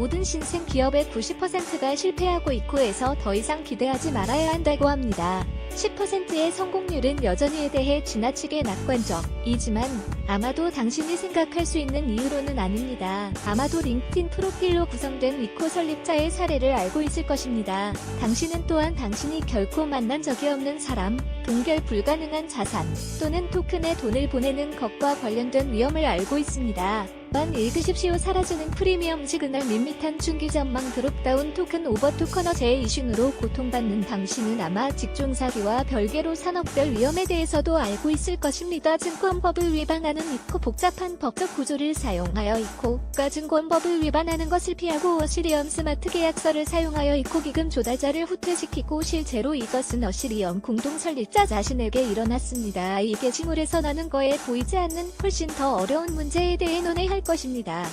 모든 신생 기업의 90%가 실패하고 있고에서 더 이상 기대하지 말아야 한다고 합니다. 10%의 성공률은 여전히에 대해 지나치게 낙관적이지만 아마도 당신이 생각할 수 있는 이유로는 아닙니다. 아마도 링크드인 프로필로 구성된 이코 설립자의 사례를 알고 있을 것입니다. 당신은 또한 당신이 결코 만난 적이 없는 사람, 동결 불가능한 자산 또는 토큰에 돈을 보내는 것과 관련된 위험을 알고 있습니다. 읽으십시오. 사라지는 프리미엄 시그널 밋밋한 중기 전망 드롭다운 토큰 오버토커너제의 이슈로 고통받는 당신은 아마 직종 사기와 별개로 산업별 위험에 대해서도 알고 있을 것입니다. 증권법을 위반하는 이코 복잡한 법적 구조를 사용하여 이코가 증권법을 위반하는 것을 피하고 어시리엄 스마트 계약서를 사용하여 이코 기금 조달자를 후퇴시키고 실제로 이것은 어시리엄 공동 설립자 자신에게 일어났습니다. 이게 징후에서 나는 거에 보이지 않는 훨씬 더 어려운 문제에 대해 논해야 할 것입니다.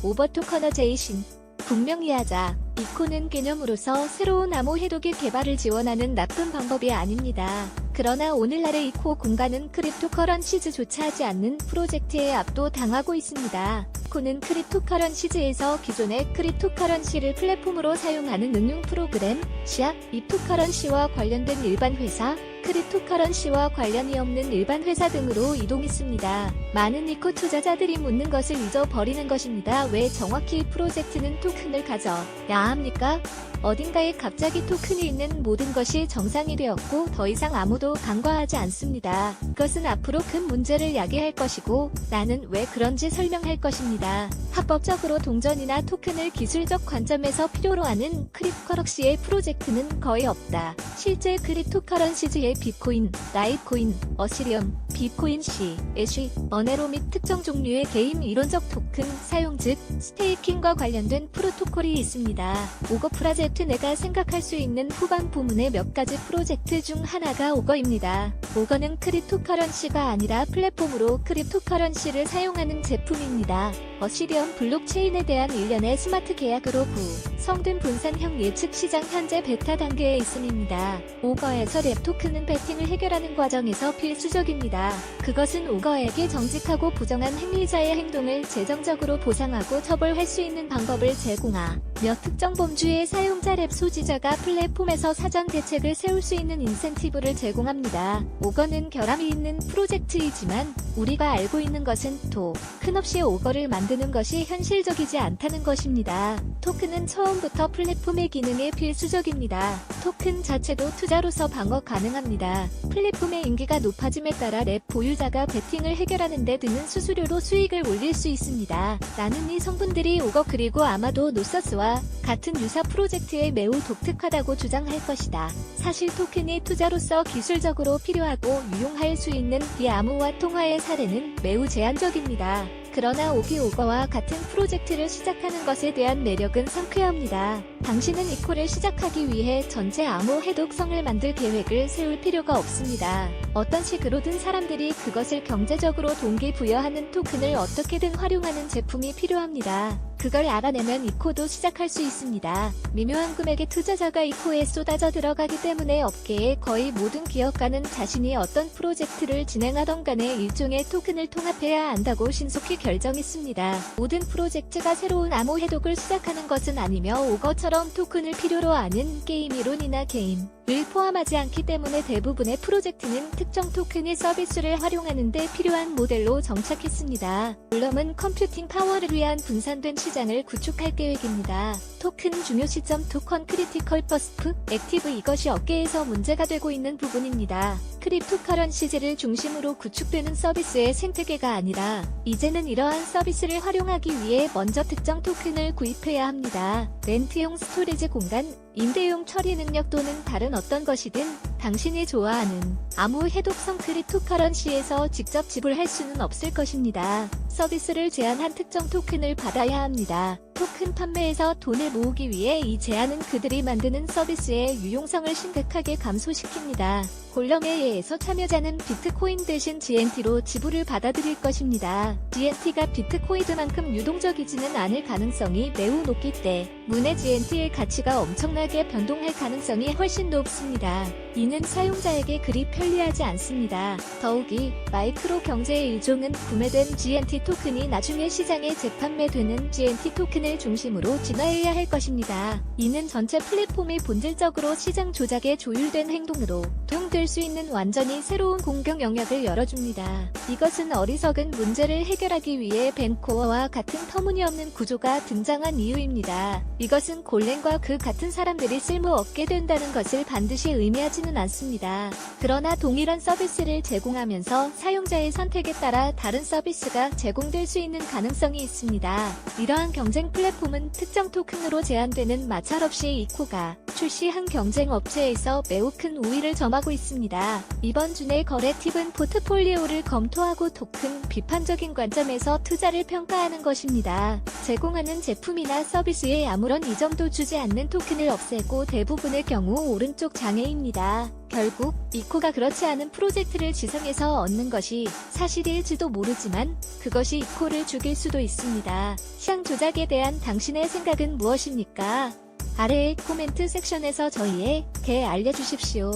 오버토커너제이션. 분명히 하자. 이코는 개념으로서 새로운 암호 해독의 개발을 지원하는 나쁜 방법이 아닙니다. 그러나 오늘날의 이코 공간은 크립토커런시즈조차 하지 않는 프로젝트에 압도당하고 있습니다. 이코는 크립토커런시즈에서 기존의 크립토커런시를 플랫폼으로 사용하는 응용 프로그램, 시약, 이프커런시와 관련된 일반 회사, 크립토커런시와 관련이 없는 일반 회사 등으로 이동했습니다. 많은 이코 투자자들이 묻는 것을 잊어버리는 것입니다. 왜 정확히 프로젝트는 토큰을 가져야 합니까? 어딘가에 갑자기 토큰이 있는 모든 것이 정상이 되었고 더 이상 아무도 간과하지 않습니다. 그것은 앞으로 큰 문제를 야기할 것이고 나는 왜 그런지 설명할 것입니다. 합법적으로 동전이나 토큰을 기술적 관점에서 필요로 하는 크립커런시의 프로젝트는 거의 없다. 실제 크립토커런시즈의 비트코인, 라이트코인, 어시리엄, 비트코인 C, 애쉬, 머네로 및 특정 종류의 개인 이론적 토큰 사용 즉 스테이킹과 관련된 프로토콜이 있습니다. 오거 프로젝트 내가 생각할 수 있는 후반 부문의 몇 가지 프로젝트 중 하나가 오거입니다. 오거는 크립토커런시가 아니라 플랫폼으로 크립토커런시를 사용하는 제품입니다. 어시리엄 블록체인에 대한 일련의 스마트 계약으로 구성된 분산형 예측 시장 현재 베타 단계에 있음입니다. 오거에서 랩 토큰은 배팅을 해결하는 과정에서 필수적입니다. 그것은 오거에게 정직하고 부정한 행위자의 행동을 재정적으로 보상하고 처벌할 수 있는 방법을 제공하며 특정 범주의 사용자 랩 소지자가 플랫폼에서 사전 대책을 세울 수 있는 인센티브를 제공합니다. 오거는 결함이 있는 프로젝트이지만 우리가 알고 있는 것은 토큰 없이 오거를 만드는 것이 현실적이지 않다는 것입니다. 토큰은 처음부터 플랫폼의 기능에 필수적입니다. 토큰 자체도 투자로서 방어 가능합니다. 플랫폼의 인기가 높아짐에 따라 랩 보유자가 베팅을 해결하는 데 드는 수수료로 수익을 올릴 수 있습니다. 나는 이 성분들이 오거 그리고 아마도 노서스와 같은 유사 프로젝트에 매우 독특하다고 주장할 것이다. 사실 토큰이 투자로서 기술적으로 필요하고 유용할 수 있는 비암호화 통화의 사례는 매우 제한적입니다. 그러나 오거와 같은 프로젝트를 시작하는 것에 대한 매력은 상쾌합니다. 당신은 이코를 시작하기 위해 전체 암호 해독성을 만들 계획을 세울 필요가 없습니다. 어떤 식으로든 사람들이 그것을 경제적으로 동기부여하는 토큰을 어떻게든 활용하는 제품이 필요합니다. 그걸 알아내면 이코도 시작할 수 있습니다. 미묘한 금액의 투자자가 이코에 쏟아져 들어가기 때문에 업계의 거의 모든 기업가는 자신이 어떤 프로젝트를 진행하던 간에 일종의 토큰을 통합해야 한다고 신속히 결정했습니다. 모든 프로젝트가 새로운 암호 해독을 시작하는 것은 아니며 오거처럼 토큰을 필요로 하는 게임 이론이나 게임을 포함하지 않기 때문에 대부분의 프로젝트는 특정 토큰의 서비스를 활용하는 데 필요한 모델로 정착했습니다. 물론은 컴퓨팅 파워를 위한 분산된 시장을 구축할 계획입니다. 토큰 중요 시점 토큰 크리티컬 퍼스트 액티브 이것이 업계에서 문제가 되고 있는 부분입니다. 크립토커런시즈를 중심으로 구축되는 서비스의 생태계가 아니라 이제는 이러한 서비스를 활용하기 위해 먼저 특정 토큰을 구입해야 합니다. 렌트용 스토리지 공간, 임대용 처리 능력 또는 다른 어떤 것이든 당신이 좋아하는 암호 해독성 크립토커런시에서 직접 지불할 수는 없을 것입니다. 서비스를 제한한 특정 토큰을 받아야 합니다. 토큰 판매에서 돈을 모으기 위해 이 제한은 그들이 만드는 서비스의 유용성을 심각하게 감소시킵니다. 골럼에 의해서 참여자는 비트코인 대신 GNT로 지불을 받아들일 것입니다. GNT가 비트코인만큼 유동적이지는 않을 가능성이 매우 높기 때문에 GNT의 가치가 엄청나게 변동할 가능성이 훨씬 높습니다. 이는 사용자에게 그리 편리하지 않습니다. 더욱이 마이크로 경제의 일종은 구매된 GNT 토큰이 나중에 시장에 재판매되는 GNT 토큰을 중심으로 진화해야 할 것입니다. 이는 전체 플랫폼이 본질적으로 시장 조작에 조율된 행동으로 도움될 수 있는 완전히 새로운 공격 영역을 열어줍니다. 이것은 어리석은 문제를 해결하기 위해 벤코어와 같은 터무니없는 구조가 등장한 이유입니다. 이것은 골렘과 그 같은 사람들이 쓸모없게 된다는 것을 반드시 의미하지는 않습니다. 그러나 동일한 서비스를 제공하면서 사용자의 선택에 따라 다른 서비스가 제공될 수 있는 가능성이 있습니다. 이러한 경쟁 플랫폼은 특정 토큰으로 제한되는 마찰 없이 이코가 출시한 경쟁 업체에서 매우 큰 우위를 점하고 있습니다. 이번 주 내 거래 팁은 포트폴리오를 검토하고 토큰 비판적인 관점에서 투자를 평가하는 것입니다. 제공하는 제품이나 서비스에 아무런 이점도 주지 않는 토큰을 없애고 대부분의 경우 오른쪽 장애입니다. 결국 이코가 그렇지 않은 프로젝트를 지성해서 얻는 것이 사실일지도 모르지만 그것이 이코를 죽일 수도 있습니다. 시장 조작에 대한 당신의 생각은 무엇입니까? 아래의 코멘트 섹션에서 저희에게 알려주십시오.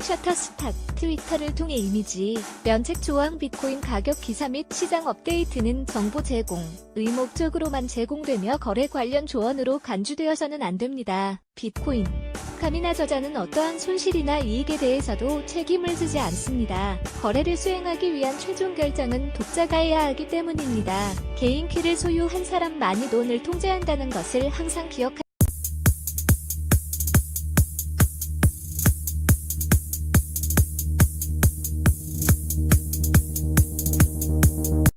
셔터스탁, 트위터를 통해 이미지, 면책 조항 비트코인 가격 기사 및 시장 업데이트는 정보 제공, 의목적으로만 제공되며 거래 관련 조언으로 간주되어서는 안 됩니다. 비트코인 감이나 저자는 어떠한 손실이나 이익에 대해서도 책임을 지지 않습니다. 거래를 수행하기 위한 최종 결정은 독자가 해야 하기 때문입니다. 개인 키를 소유한 사람만이 돈을 통제한다는 것을 항상 기억하십시오.